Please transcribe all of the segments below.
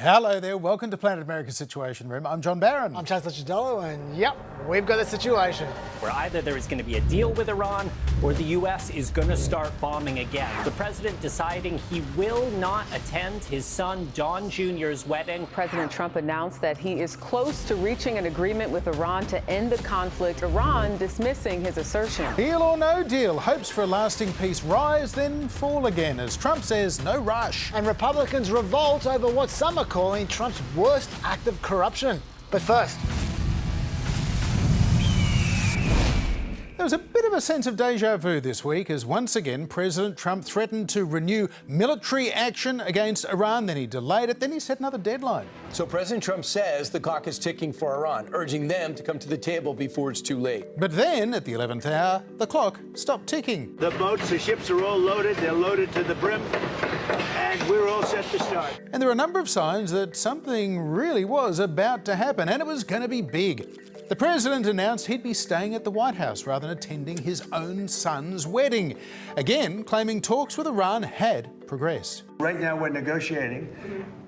Hello there, welcome to Planet America Situation Room. I'm John Barron. I'm Licciardello, and yep, we've got a situation. Where either there is going to be a deal with Iran or the U.S. is going to start bombing again. The president deciding he will not attend his son Don Jr.'s wedding. President Trump announced that he is close to reaching an agreement with Iran to end the conflict, Iran dismissing his assertion. Deal or no deal, hopes for a lasting peace rise, then fall again, as Trump says no rush. And Republicans revolt over what some are calling Trump's worst act of corruption. But first, there was a bit of a sense of deja vu this week as once again President Trump threatened to renew military action against Iran. Then he delayed it, then he set another deadline. So President Trump says the clock is ticking for Iran, urging them to come to the table before it's too late. But then, at the 11th hour, the clock stopped ticking. The boats, the ships are all loaded. They're loaded to the brim. And we're all set to start. And there were a number of signs that something really was about to happen, and it was going to be big. The president announced he'd be staying at the White House rather than attending his own son's wedding, again claiming talks with Iran had progressed. Right now we're negotiating,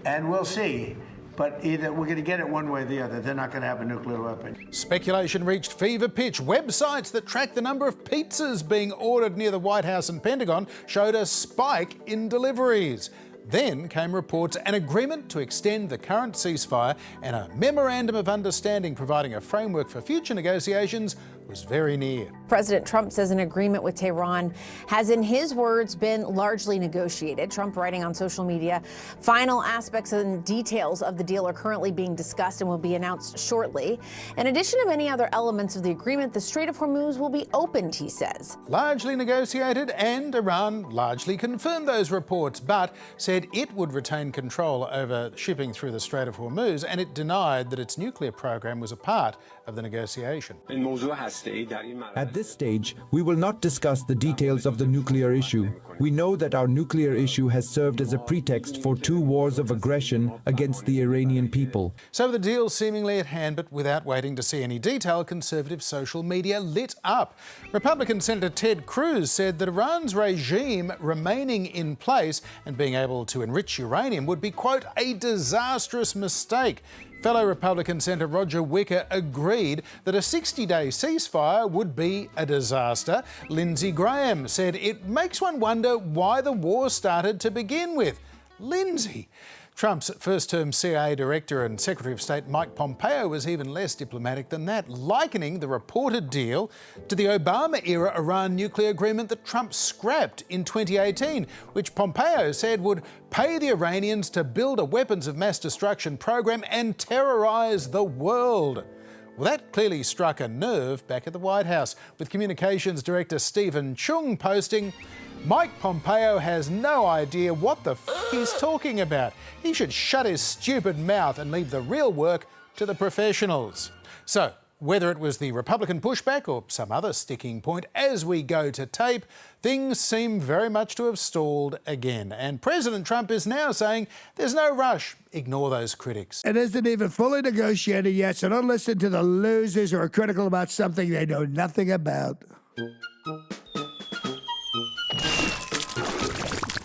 and we'll see. But either we're going to get it one way or the other. They're not going to have a nuclear weapon. Speculation reached fever pitch. Websites that track the number of pizzas being ordered near the White House and Pentagon showed a spike in deliveries. Then came reports an agreement to extend the current ceasefire and a memorandum of understanding providing a framework for future negotiations was very near. President Trump says an agreement with Tehran has, in his words, been largely negotiated. Trump writing on social media, final aspects and details of the deal are currently being discussed and will be announced shortly. In addition to many other elements of the agreement, the Strait of Hormuz will be opened, he says. Largely negotiated, and Iran largely confirmed those reports, but said it would retain control over shipping through the Strait of Hormuz, and it denied that its nuclear program was a part of the negotiation. At this stage, we will not discuss the details of the nuclear issue. We know that our nuclear issue has served as a pretext for 2 wars of aggression against the Iranian people. So the deal seemingly at hand, but without waiting to see any detail, conservative social media lit up. Republican Senator Ted Cruz said that Iran's regime remaining in place and being able to enrich uranium would be, quote, a disastrous mistake. Fellow Republican Senator Roger Wicker agreed that a 60-day ceasefire would be a disaster. Lindsey Graham said it makes one wonder why the war started to begin with. Lindsey. Trump's first-term CIA director and Secretary of State Mike Pompeo was even less diplomatic than that, likening the reported deal to the Obama-era Iran nuclear agreement that Trump scrapped in 2018, which Pompeo said would pay the Iranians to build a weapons of mass destruction program and terrorise the world. Well, that clearly struck a nerve back at the White House, with Communications Director Chung posting, Mike Pompeo has no idea what the he's talking about. He should shut his stupid mouth and leave the real work to the professionals. So, whether it was the Republican pushback or some other sticking point, as we go to tape, things seem very much to have stalled again. And President Trump is now saying there's no rush. Ignore those critics. It isn't even fully negotiated yet, so don't listen to the losers who are critical about something they know nothing about.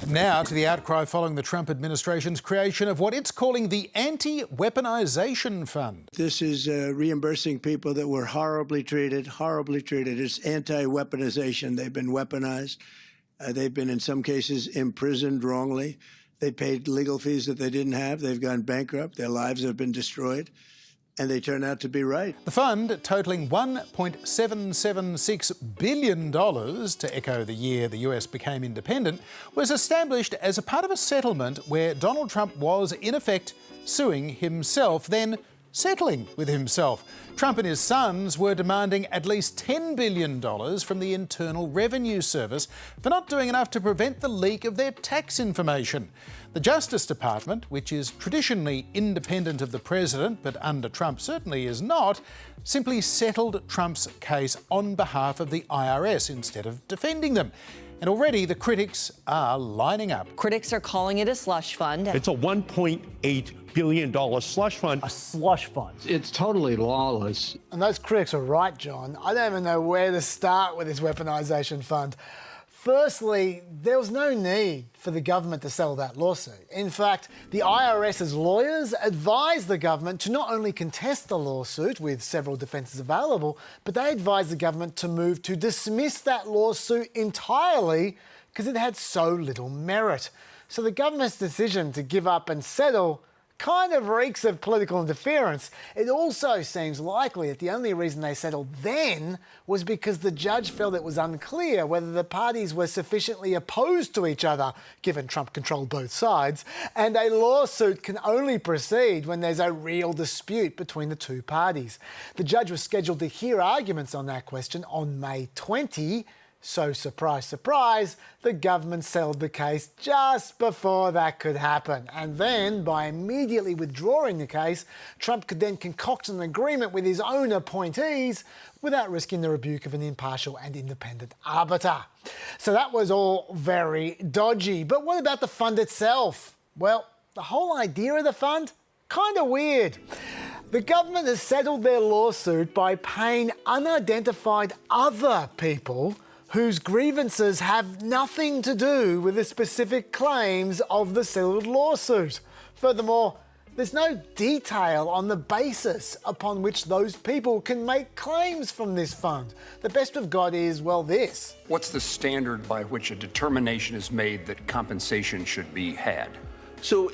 Now to the outcry following the Trump administration's creation of what it's calling the Anti-Weaponization Fund. This is reimbursing people that were horribly treated. It's anti-weaponization. They've been weaponized. They've been, in some cases, imprisoned wrongly. They paid legal fees that they didn't have. They've gone bankrupt. Their lives have been destroyed. And they turn out to be right. The fund, totalling $1.776 billion, to echo the year the US became independent, was established as a part of a settlement where Donald Trump was, in effect, suing himself, then settling with himself. Trump and his sons were demanding at least $10 billion from the Internal Revenue Service for not doing enough to prevent the leak of their tax information. The Justice Department, which is traditionally independent of the president, but under Trump certainly is not, simply settled Trump's case on behalf of the IRS instead of defending them. And already the critics are lining up. Critics are calling it a slush fund. It's a $1.8 billion slush fund. A slush fund. It's totally lawless. And those critics are right, John. I don't even know where to start with this weaponization fund. Firstly, there was no need for the government to settle that lawsuit. In fact, the IRS's lawyers advised the government to not only contest the lawsuit with several defences available, but they advised the government to move to dismiss that lawsuit entirely because it had so little merit. So the government's decision to give up and settle kind of reeks of political interference. It also seems likely that the only reason they settled then was because the judge felt it was unclear whether the parties were sufficiently opposed to each other, given Trump controlled both sides, and a lawsuit can only proceed when there's a real dispute between the two parties. The judge was scheduled to hear arguments on that question on May 20. So, surprise, surprise, the government settled the case just before that could happen. And then, by immediately withdrawing the case, Trump could then concoct an agreement with his own appointees without risking the rebuke of an impartial and independent arbiter. So that was all very dodgy. But what about the fund itself? Well, the whole idea of the fund? Kind of weird. The government has settled their lawsuit by paying unidentified other people whose grievances have nothing to do with the specific claims of the settled lawsuit. Furthermore, there's no detail on the basis upon which those people can make claims from this fund. The best we've got is, well, this. What's the standard by which a determination is made that compensation should be had? So,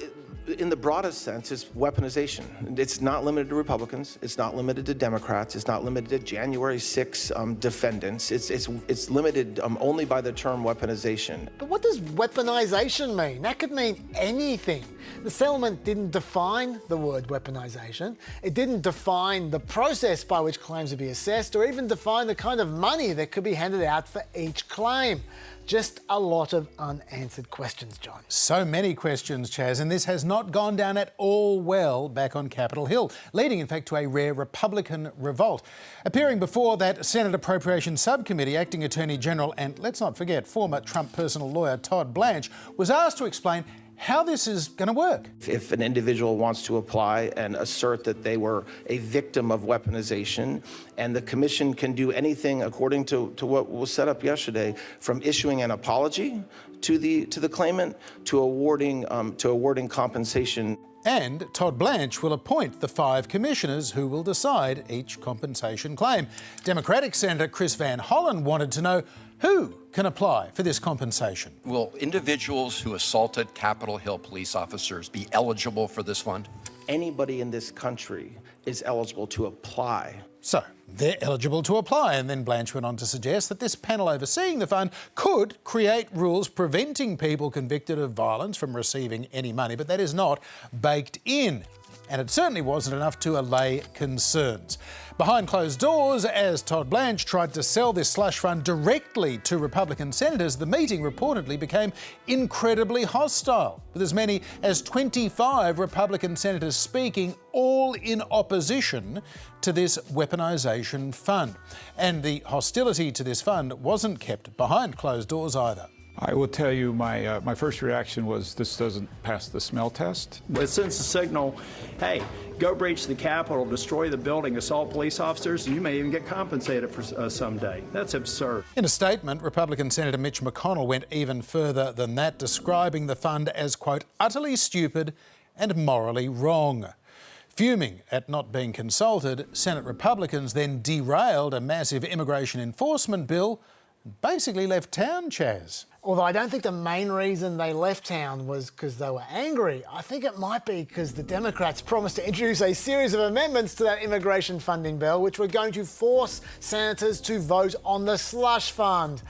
in the broadest sense, it's weaponization. It's not limited to Republicans. It's not limited to Democrats. It's not limited to January 6 defendants. It's limited only by the term weaponization. But what does weaponization mean? That could mean anything. The settlement didn't define the word weaponization. It didn't define the process by which claims would be assessed, or even define the kind of money that could be handed out for each claim. Just a lot of unanswered questions, John. So many questions, Chaz, and this has not gone down at all well back on Capitol Hill, leading in fact to a rare Republican revolt. Appearing before that Senate Appropriations Subcommittee, Acting Attorney General and, let's not forget, former Trump personal lawyer Todd Blanche was asked to explain how this is going to work. If an individual wants to apply and assert that they were a victim of weaponization, and the commission can do anything according to what was set up yesterday, from issuing an apology to the claimant to awarding compensation. And Todd Blanche will appoint the 5 commissioners who will decide each compensation claim. Democratic Senator Chris Van Hollen wanted to know who can apply for this compensation. Will individuals who assaulted Capitol Hill police officers be eligible for this fund? Anybody in this country is eligible to apply. So, they're eligible to apply, and then Blanche went on to suggest that this panel overseeing the fund could create rules preventing people convicted of violence from receiving any money, but that is not baked in. And it certainly wasn't enough to allay concerns. Behind closed doors, as Todd Blanche tried to sell this slush fund directly to Republican senators, the meeting reportedly became incredibly hostile, with as many as 25 Republican senators speaking, all in opposition to this weaponization fund. And the hostility to this fund wasn't kept behind closed doors either. I will tell you, my first reaction was this doesn't pass the smell test. It sends a signal, hey, go breach the Capitol, destroy the building, assault police officers, and you may even get compensated for someday. That's absurd. In a statement, Republican Senator Mitch McConnell went even further than that, describing the fund as, quote, utterly stupid and morally wrong. Fuming at not being consulted, Senate Republicans then derailed a massive immigration enforcement bill and basically left town, Chaz. Although I don't think the main reason they left town was because they were angry. I think it might be because the Democrats promised to introduce a series of amendments to that immigration funding bill, which were going to force senators to vote on the slush fund.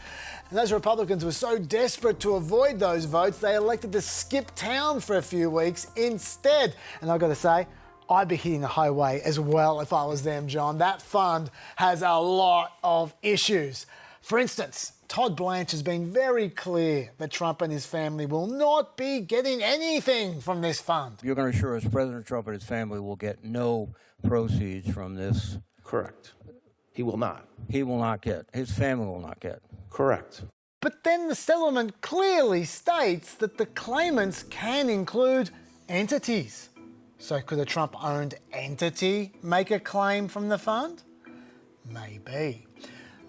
And those Republicans were so desperate to avoid those votes, they elected to skip town for a few weeks instead. And I've got to say, I'd be hitting the highway as well if I was them, John. That fund has a lot of issues. For instance, Todd Blanche has been very clear that Trump and his family will not be getting anything from this fund. You're going to assure us President Trump and his family will get no proceeds from this? Correct. He will not. He will not get. His family will not get. Correct. But then the settlement clearly states that the claimants can include entities. So could a Trump-owned entity make a claim from the fund? Maybe.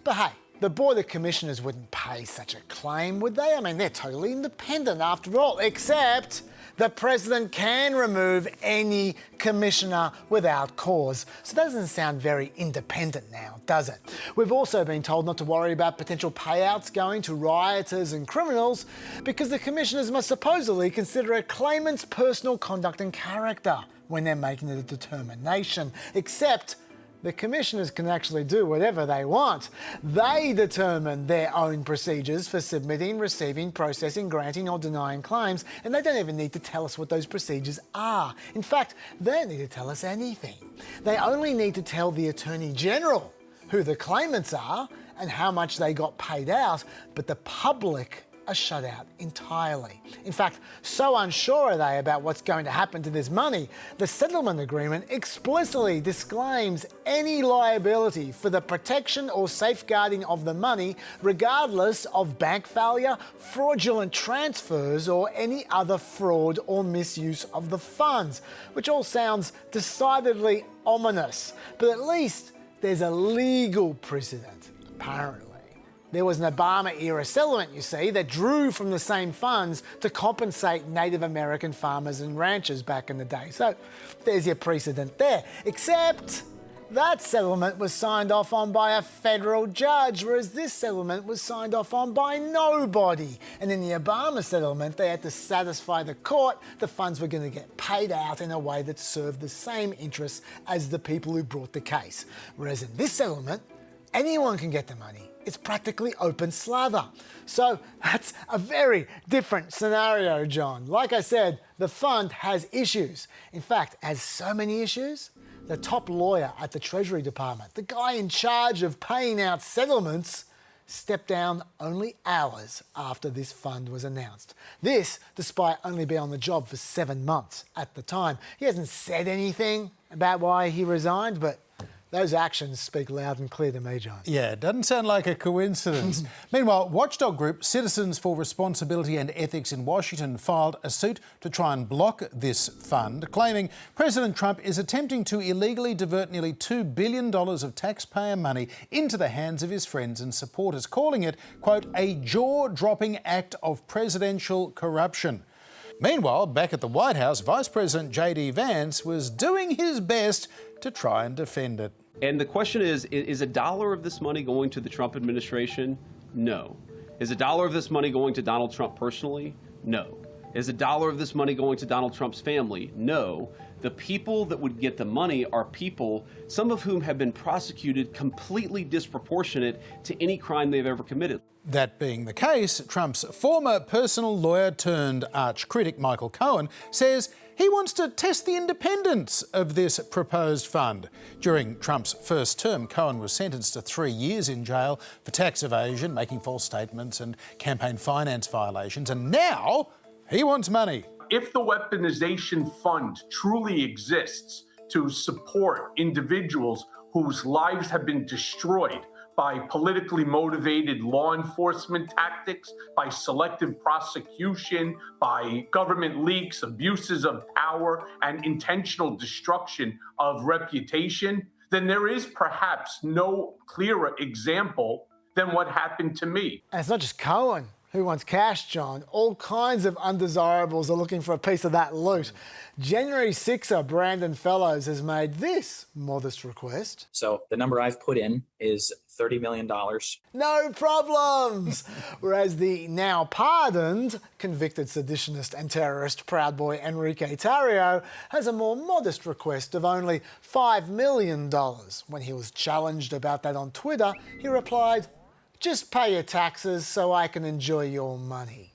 But hey, The Board of Commissioners wouldn't pay such a claim, would they? I mean, they're totally independent after all, except the president can remove any commissioner without cause. So that doesn't sound very independent now, does it? We've also been told not to worry about potential payouts going to rioters and criminals because the commissioners must supposedly consider a claimant's personal conduct and character when they're making the determination, except the commissioners can actually do whatever they want. They determine their own procedures for submitting, receiving, processing, granting or denying claims, and they don't even need to tell us what those procedures are. In fact, they don't need to tell us anything. They only need to tell the Attorney General who the claimants are and how much they got paid out, but the public are shut out entirely. In fact, so unsure are they about what's going to happen to this money, the settlement agreement explicitly disclaims any liability for the protection or safeguarding of the money, regardless of bank failure, fraudulent transfers, or any other fraud or misuse of the funds, which all sounds decidedly ominous. But at least there's a legal precedent, apparently. There was an Obama-era settlement, you see, that drew from the same funds to compensate Native American farmers and ranchers back in the day. So there's your precedent there. Except that settlement was signed off on by a federal judge, whereas this settlement was signed off on by nobody. And in the Obama settlement, they had to satisfy the court the funds were going to get paid out in a way that served the same interests as the people who brought the case. Whereas in this settlement, anyone can get the money. It's practically open slather. So that's a very different scenario, John. Like I said, the fund has issues. In fact, has so many issues, the top lawyer at the Treasury Department, the guy in charge of paying out settlements, stepped down only hours after this fund was announced. This, despite only being on the job for 7 months at the time. He hasn't said anything about why he resigned, but those actions speak loud and clear to me, John. Yeah, it doesn't sound like a coincidence. Meanwhile, watchdog group Citizens for Responsibility and Ethics in Washington filed a suit to try and block this fund, claiming President Trump is attempting to illegally divert nearly $2 billion of taxpayer money into the hands of his friends and supporters, calling it, quote, a jaw-dropping act of presidential corruption. Meanwhile, back at the White House, Vice President J.D. Vance was doing his best to try and defend it. And the question is $1 of this money going to the Trump administration? No. Is $1 of this money going to Donald Trump personally? No. Is $1 of this money going to Donald Trump's family? No. The people that would get the money are people, some of whom have been prosecuted completely disproportionate to any crime they've ever committed. That being the case, Trump's former personal lawyer turned arch critic Michael Cohen says he wants to test the independence of this proposed fund. During Trump's first term, Cohen was sentenced to 3 years in jail for tax evasion, making false statements and campaign finance violations, and now he wants money. If the weaponization fund truly exists to support individuals whose lives have been destroyed by politically motivated law enforcement tactics, by selective prosecution, by government leaks, abuses of power, and intentional destruction of reputation, then there is perhaps no clearer example than what happened to me. And it's not just Cohen who wants cash, John. All kinds of undesirables are looking for a piece of that loot. January 6er Brandon Fellows has made this modest request. So the number I've put in is $30 million. No problems! Whereas the now pardoned, convicted seditionist and terrorist Proud Boy Enrique Tarrio has a more modest request of only $5 million. When he was challenged about that on Twitter, he replied, "Just pay your taxes so I can enjoy your money."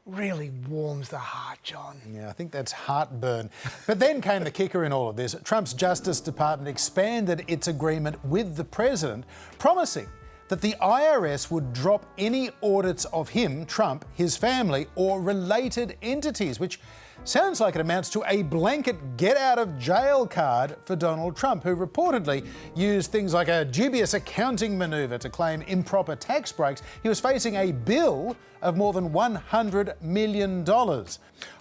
Really warms the heart, John. Yeah, I think that's heartburn. But then came the kicker in all of this. Trump's Justice Department expanded its agreement with the president, promising that the IRS would drop any audits of him, Trump, his family, or related entities, which sounds like it amounts to a blanket get-out-of-jail card for Donald Trump, who reportedly used things like a dubious accounting manoeuvre to claim improper tax breaks. He was facing a bill of more than $100 million.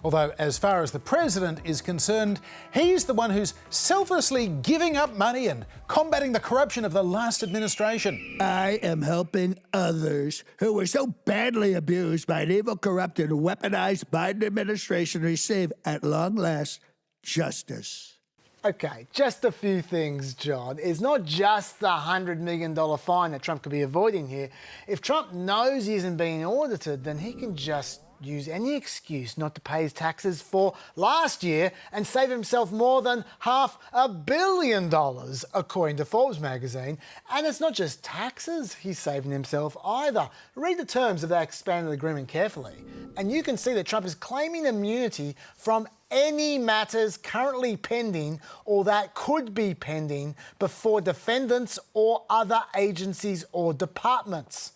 Although, as far as the president is concerned, he's the one who's selflessly giving up money and combating the corruption of the last administration. I am helping others who were so badly abused by an evil, corrupt, and weaponized Biden administration receive, at long last, justice. Okay, just a few things, John. It's not just the $100 million fine that Trump could be avoiding here. If Trump knows he isn't being audited, then he can just use any excuse not to pay his taxes for last year and save himself more than $500 million, according to Forbes magazine. And it's not just taxes he's saving himself either. Read the terms of that expanded agreement carefully, and you can see that Trump is claiming immunity from any matters currently pending or that could be pending before defendants or other agencies or departments.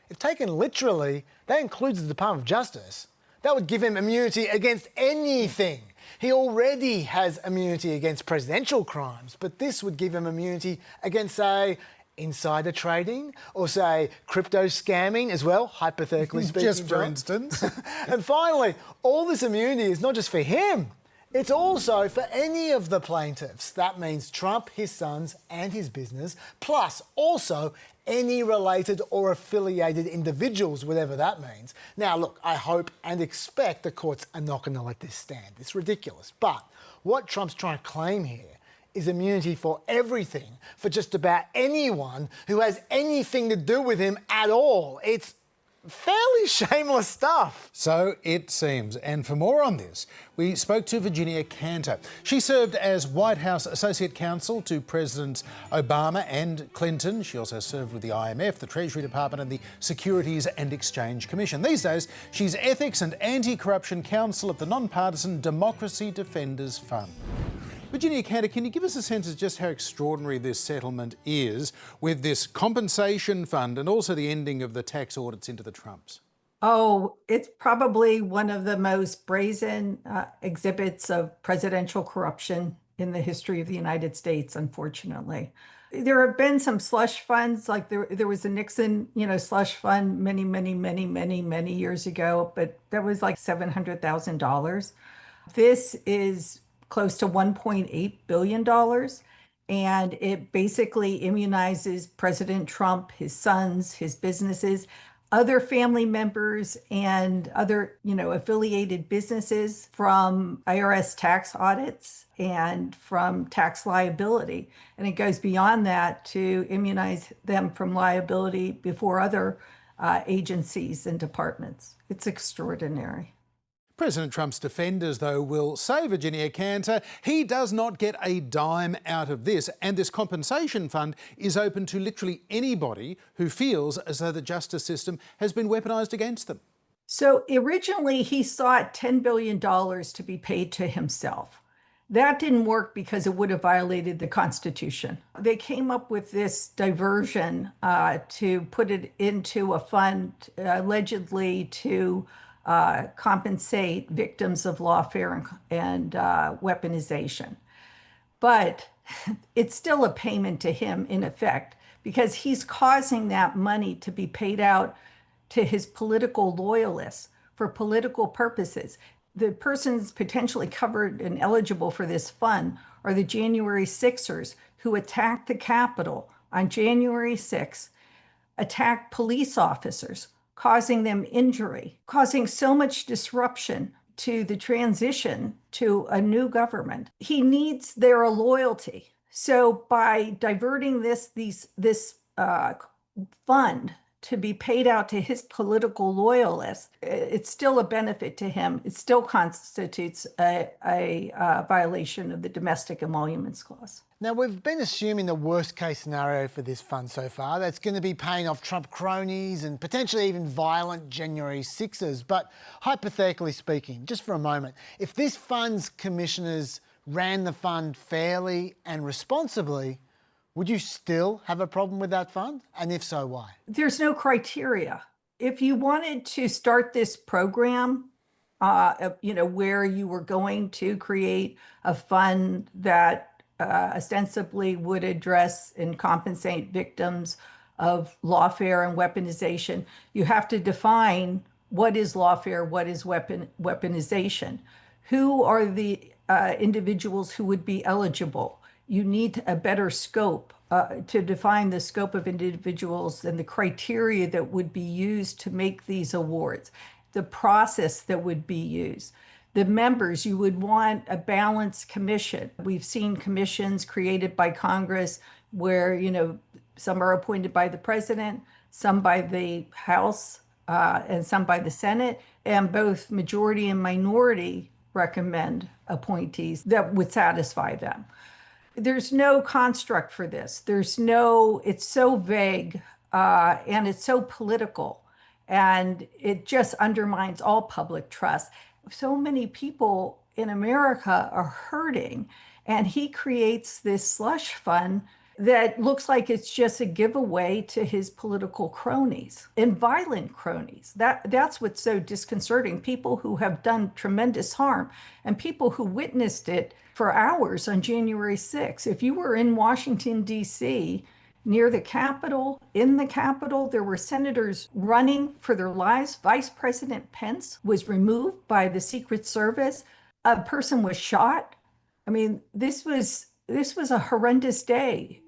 If taken literally, that includes the Department of Justice. That would give him immunity against anything. He already has immunity against presidential crimes, but this would give him immunity against, say, insider trading or, say, crypto scamming as well, hypothetically speaking. Just for instance. And finally, all this immunity is not just for him. It's also for any of the plaintiffs. That means Trump, his sons, and his business, plus also any related or affiliated individuals, whatever that means. Now, look, I hope and expect the courts are not going to let this stand. It's ridiculous. But what Trump's trying to claim here is immunity for everything, for just about anyone who has anything to do with him at all. It's fairly shameless stuff. So it seems. And for more on this, we spoke to Virginia Canter. She served as White House Associate Counsel to Presidents Obama and Clinton. She also served with the IMF, the Treasury Department, and the Securities and Exchange Commission. These days, she's Ethics and Anti-Corruption Counsel at the nonpartisan Democracy Defenders Fund. Virginia Canter, can you give us a sense of just how extraordinary this settlement is with this compensation fund and also the ending of the tax audits into the Trumps? Oh, it's probably one of the most brazen exhibits of presidential corruption in the history of the United States, unfortunately. There have been some slush funds, like there was a Nixon, slush fund many years ago, but that was like $700,000. This is close to $1.8 billion. And it basically immunizes President Trump, his sons, his businesses, other family members, and other, affiliated businesses from IRS tax audits and from tax liability. And it goes beyond that to immunize them from liability before other agencies and departments. It's extraordinary. President Trump's defenders, though, will say, Virginia Canter, he does not get a dime out of this, and this compensation fund is open to literally anybody who feels as though the justice system has been weaponised against them. So originally he sought $10 billion to be paid to himself. That didn't work because it would have violated the Constitution. They came up with this diversion to put it into a fund allegedly to compensate victims of lawfare and weaponization. But it's still a payment to him in effect because he's causing that money to be paid out to his political loyalists for political purposes. The persons potentially covered and eligible for this fund are the January 6ers who attacked the Capitol on January 6th, attacked police officers, causing them injury, causing so much disruption to the transition to a new government. He needs their loyalty. So by diverting this fund to be paid out to his political loyalists, it's still a benefit to him. It still constitutes a violation of the Domestic Emoluments Clause. Now, we've been assuming the worst case scenario for this fund so far. That's going to be paying off Trump cronies and potentially even violent January 6ers. But hypothetically speaking, just for a moment, if this fund's commissioners ran the fund fairly and responsibly, would you still have a problem with that fund? And if so, why? There's no criteria. If you wanted to start this program where you were going to create a fund that ostensibly would address and compensate victims of lawfare and weaponization. You have to define what is lawfare, what is weaponization. Who are the individuals who would be eligible? You need a better scope to define the scope of individuals and the criteria that would be used to make these awards, the process that would be used. The members, you would want a balanced commission. We've seen commissions created by Congress where, some are appointed by the president, some by the House, and some by the Senate, and both majority and minority recommend appointees that would satisfy them. There's no construct for this. It's so vague and it's so political, and it just undermines all public trust. So many people in America are hurting, and he creates this slush fund that looks like it's just a giveaway to his political cronies and violent cronies. That's what's so disconcerting. People who have done tremendous harm and people who witnessed it for hours on January 6th. If you were in Washington, D.C., near the Capitol, in the Capitol, there were senators running for their lives. Vice President Pence was removed by the Secret Service. A person was shot. I mean, this was a horrendous day.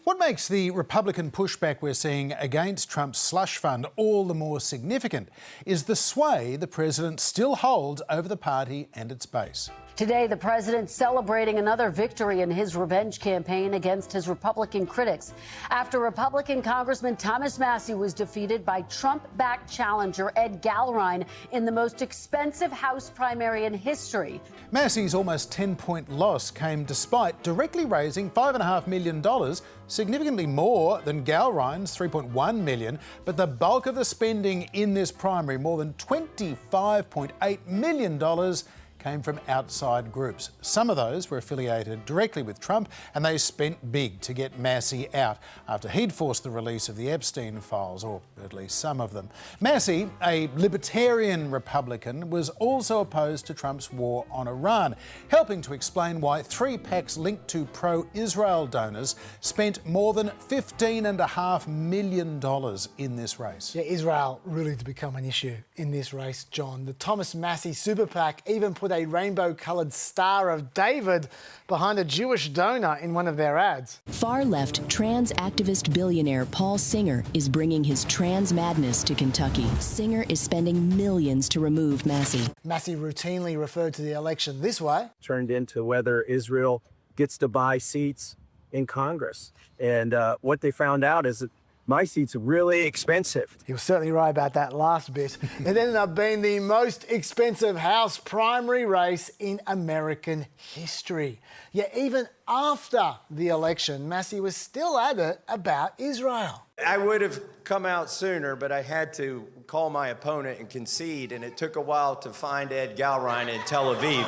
What makes the Republican pushback we're seeing against Trump's slush fund all the more significant is the sway the president still holds over the party and its base. Today, the president celebrating another victory in his revenge campaign against his Republican critics after Republican Congressman Thomas Massie was defeated by Trump-backed challenger Ed Gallrein in the most expensive House primary in history. Massie's almost 10-point loss came despite directly raising $5.5 million, significantly more than Gallrein's $3.1 million, but the bulk of the spending in this primary, more than $25.8 million, came from outside groups. Some of those were affiliated directly with Trump, and they spent big to get Massie out after he'd forced the release of the Epstein files, or at least some of them. Massie, a libertarian Republican, was also opposed to Trump's war on Iran, helping to explain why 3 PACs linked to pro-Israel donors spent more than $15.5 million in this race. Yeah, Israel really to become an issue in this race, John. The Thomas Massie Super PAC even put a rainbow-coloured Star of David behind a Jewish donor in one of their ads. Far-left trans activist billionaire Paul Singer is bringing his trans madness to Kentucky. Singer is spending millions to remove Massie. Massie routinely referred to the election this way. Turned into whether Israel gets to buy seats in Congress. And what they found out is that my seat's really expensive. He was certainly right about that last bit. It ended up being the most expensive House primary race in American history. Yet even after the election, Massie was still at it about Israel. I would have come out sooner, but I had to call my opponent and concede, and it took a while to find Ed Gallrein in Tel Aviv.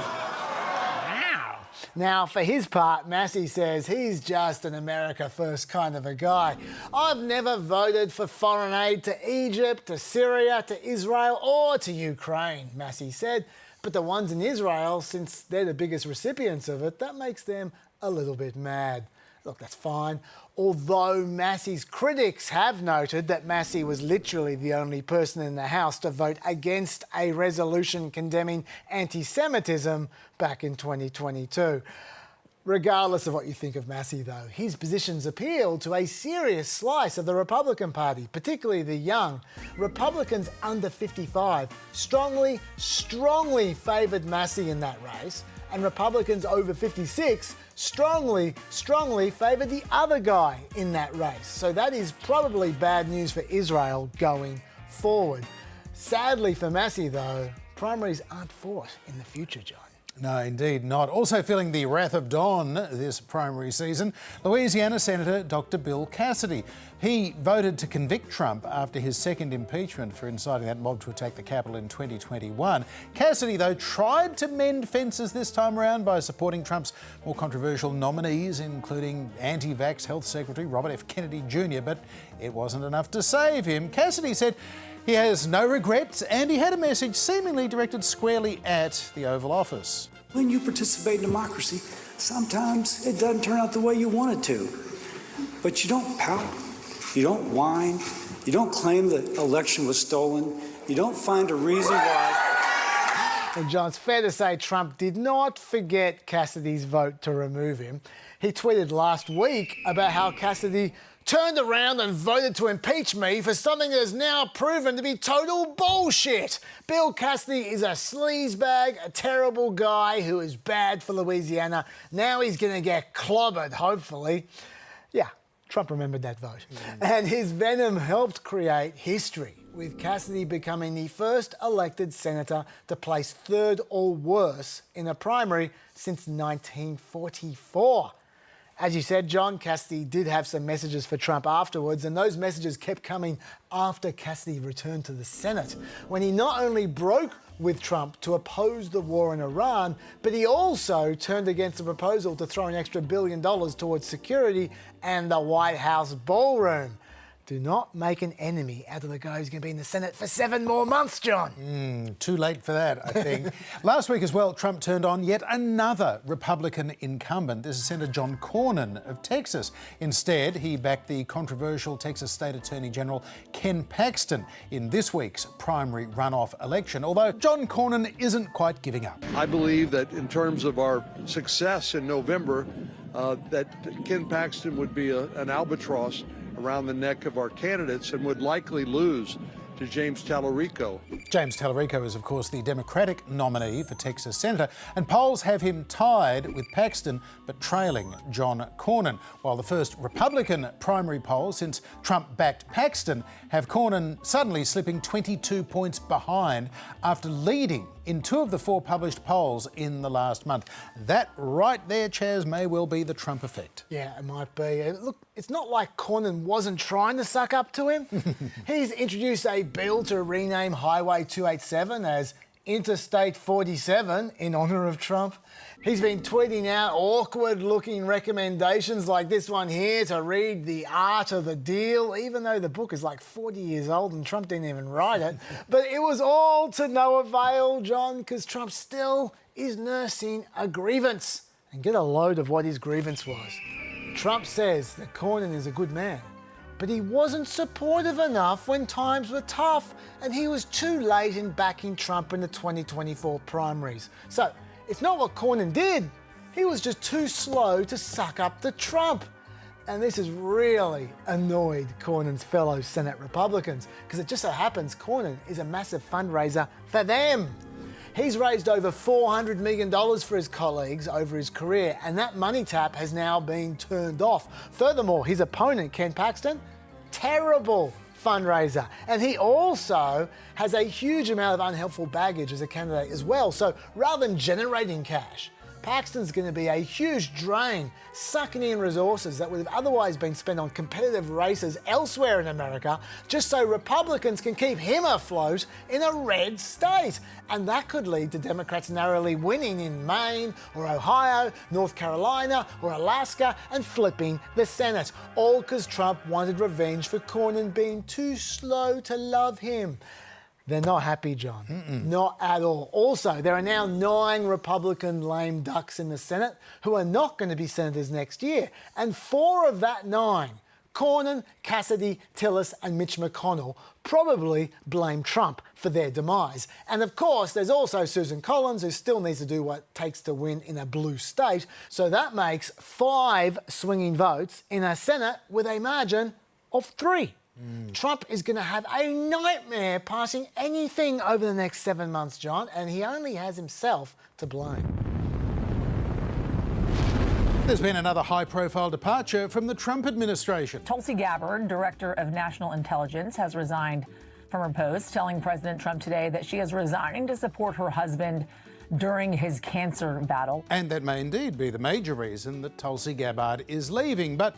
Now, for his part, Massie says he's just an America First kind of a guy. I've never voted for foreign aid to Egypt, to Syria, to Israel, or to Ukraine, Massie said. But the ones in Israel, since they're the biggest recipients of it, that makes them a little bit mad. Look, that's fine. Although Massie's critics have noted that Massie was literally the only person in the House to vote against a resolution condemning anti-Semitism back in 2022. Regardless of what you think of Massie, though, his positions appeal to a serious slice of the Republican Party, particularly the young. Republicans under 55 strongly favoured Massie in that race, and Republicans over 56 strongly favoured the other guy in that race. So that is probably bad news for Israel going forward. Sadly for Massie, though, primaries aren't fought in the future, John. No, indeed not. Also feeling the wrath of dawn this primary season, Louisiana Senator Dr. Bill Cassidy. He voted to convict Trump after his second impeachment for inciting that mob to attack the Capitol in 2021. Cassidy, though, tried to mend fences this time around by supporting Trump's more controversial nominees, including anti-vax Health Secretary Robert F. Kennedy Jr., but it wasn't enough to save him. Cassidy said He has no regrets, and he had a message seemingly directed squarely at the Oval Office. When you participate in democracy, sometimes it doesn't turn out the way you want it to. But you don't pout, you don't whine, you don't claim the election was stolen, you don't find a reason why. And John, it's fair to say Trump did not forget Cassidy's vote to remove him. He tweeted last week about how Cassidy turned around and voted to impeach me for something that is now proven to be total bullshit. Bill Cassidy is a sleazebag, a terrible guy who is bad for Louisiana. Now he's going to get clobbered, hopefully. Yeah, Trump remembered that vote. And his venom helped create history, with Cassidy becoming the first elected senator to place third or worse in a primary since 1944. As you said, John, Cassidy did have some messages for Trump afterwards, and those messages kept coming after Cassidy returned to the Senate, when he not only broke with Trump to oppose the war in Iran, but he also turned against the proposal to throw an extra $1 billion towards security and the White House ballroom. Do not make an enemy out of the guy who's going to be in the Senate for 7 more months, John. Too late for that, I think. Last week as well, Trump turned on yet another Republican incumbent. This is Senator John Cornyn of Texas. Instead, he backed the controversial Texas State Attorney General Ken Paxton in this week's primary runoff election, although John Cornyn isn't quite giving up. I believe that in terms of our success in November, that Ken Paxton would be an albatross around the neck of our candidates and would likely lose to James Tallarico. James Tallarico is, of course, the Democratic nominee for Texas Senator, and polls have him tied with Paxton but trailing John Cornyn, while the first Republican primary polls since Trump backed Paxton have Cornyn suddenly slipping 22 points behind after leading in 2 of the 4 published polls in the last month. That right there, Chaz, may well be the Trump effect. Yeah, it might be. Look, it's not like Cornyn wasn't trying to suck up to him. He's introduced a bill to rename Highway 287 as Interstate 47 in honour of Trump. He's been tweeting out awkward-looking recommendations like this one here to read The Art of the Deal, even though the book is like 40 years old and Trump didn't even write it. But it was all to no avail, John, because Trump still is nursing a grievance. And get a load of what his grievance was. Trump says that Cornyn is a good man, but he wasn't supportive enough when times were tough, and he was too late in backing Trump in the 2024 primaries. So it's not what Cornyn did, he was just too slow to suck up to Trump. And this has really annoyed Cornyn's fellow Senate Republicans, because it just so happens Cornyn is a massive fundraiser for them. He's raised over $400 million for his colleagues over his career, and that money tap has now been turned off. Furthermore, his opponent, Ken Paxton, terrible fundraiser. And he also has a huge amount of unhelpful baggage as a candidate as well. So rather than generating cash, Paxton's going to be a huge drain, sucking in resources that would have otherwise been spent on competitive races elsewhere in America, just so Republicans can keep him afloat in a red state. And that could lead to Democrats narrowly winning in Maine or Ohio, North Carolina or Alaska and flipping the Senate, all because Trump wanted revenge for Cornyn being too slow to love him. They're not happy, John. Not at all. Also, there are now 9 Republican lame ducks in the Senate who are not going to be senators next year. And 4 of that 9, Cornyn, Cassidy, Tillis and Mitch McConnell, probably blame Trump for their demise. And of course, there's also Susan Collins, who still needs to do what it takes to win in a blue state. So that makes 5 swinging votes in a Senate with a margin of 3. Trump is going to have a nightmare passing anything over the next 7 months, John, and he only has himself to blame. There's been another high-profile departure from the Trump administration. Tulsi Gabbard, Director of National Intelligence, has resigned from her post, telling President Trump today that she is resigning to support her husband during his cancer battle. And that may indeed be the major reason that Tulsi Gabbard is leaving. But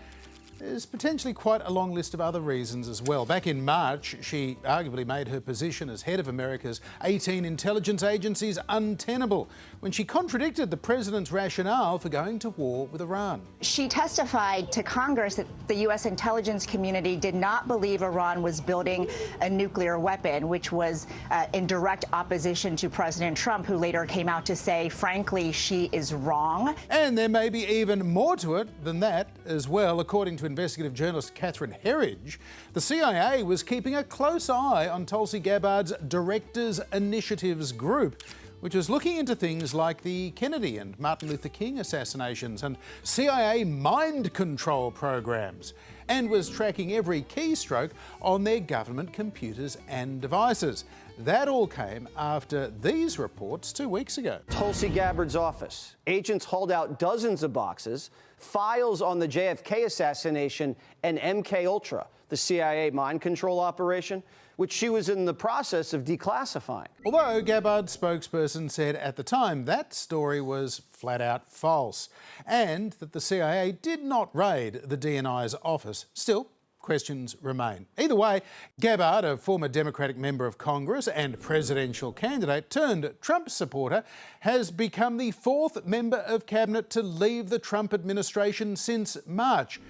There's potentially quite a long list of other reasons as well. Back in March, she arguably made her position as head of America's 18 intelligence agencies untenable when she contradicted the president's rationale for going to war with Iran. She testified to Congress that the U.S. intelligence community did not believe Iran was building a nuclear weapon, which was in direct opposition to President Trump, who later came out to say, frankly, she is wrong. And there may be even more to it than that as well. According to investigative journalist Catherine Herridge, the CIA was keeping a close eye on Tulsi Gabbard's Directors Initiatives group, which was looking into things like the Kennedy and Martin Luther King assassinations and CIA mind control programs, and was tracking every keystroke on their government computers and devices. That all came after these reports 2 weeks ago. Tulsi Gabbard's office. Agents hauled out dozens of boxes, files on the JFK assassination and MK Ultra, the CIA mind control operation, which she was in the process of declassifying. Although Gabbard's spokesperson said at the time that story was flat out false, and that the CIA did not raid the DNI's office. Still, questions remain. Either way, Gabbard, a former Democratic member of Congress and presidential candidate turned Trump supporter, has become the fourth member of cabinet to leave the Trump administration since March.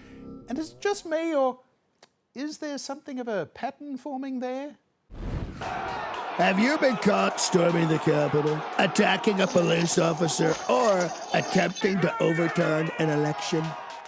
And is it just me, or is there something of a pattern forming there? Have you been caught storming the Capitol, attacking a police officer, or attempting to overturn an election?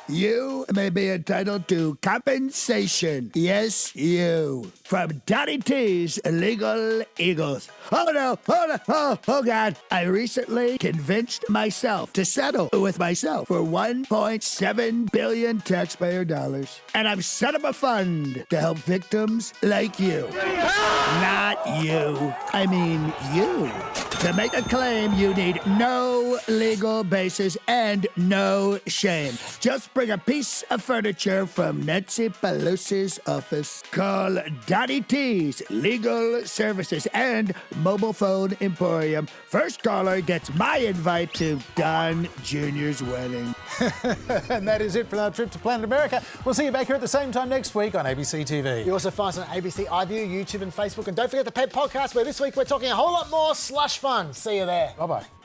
You may be entitled to compensation. Yes, you. From Donnie T's Illegal Eagles. Oh no, oh God. I recently convinced myself to settle with myself for $1.7 billion taxpayer dollars. And I've set up a fund to help victims like you. Not you. I mean you. To make a claim, you need no legal basis and no shame. Just bring a piece of furniture from Nancy Pelosi's office. Call Donnie T's Legal Services and Mobile Phone Emporium. First caller gets my invite to Don Jr.'s wedding. And that is it for our trip to Planet America. We'll see you back here at the same time next week on ABC TV. You also find us on ABC iView, YouTube and Facebook. And don't forget the Pet Podcast, where this week we're talking a whole lot more slush fun. See you there. Bye-bye.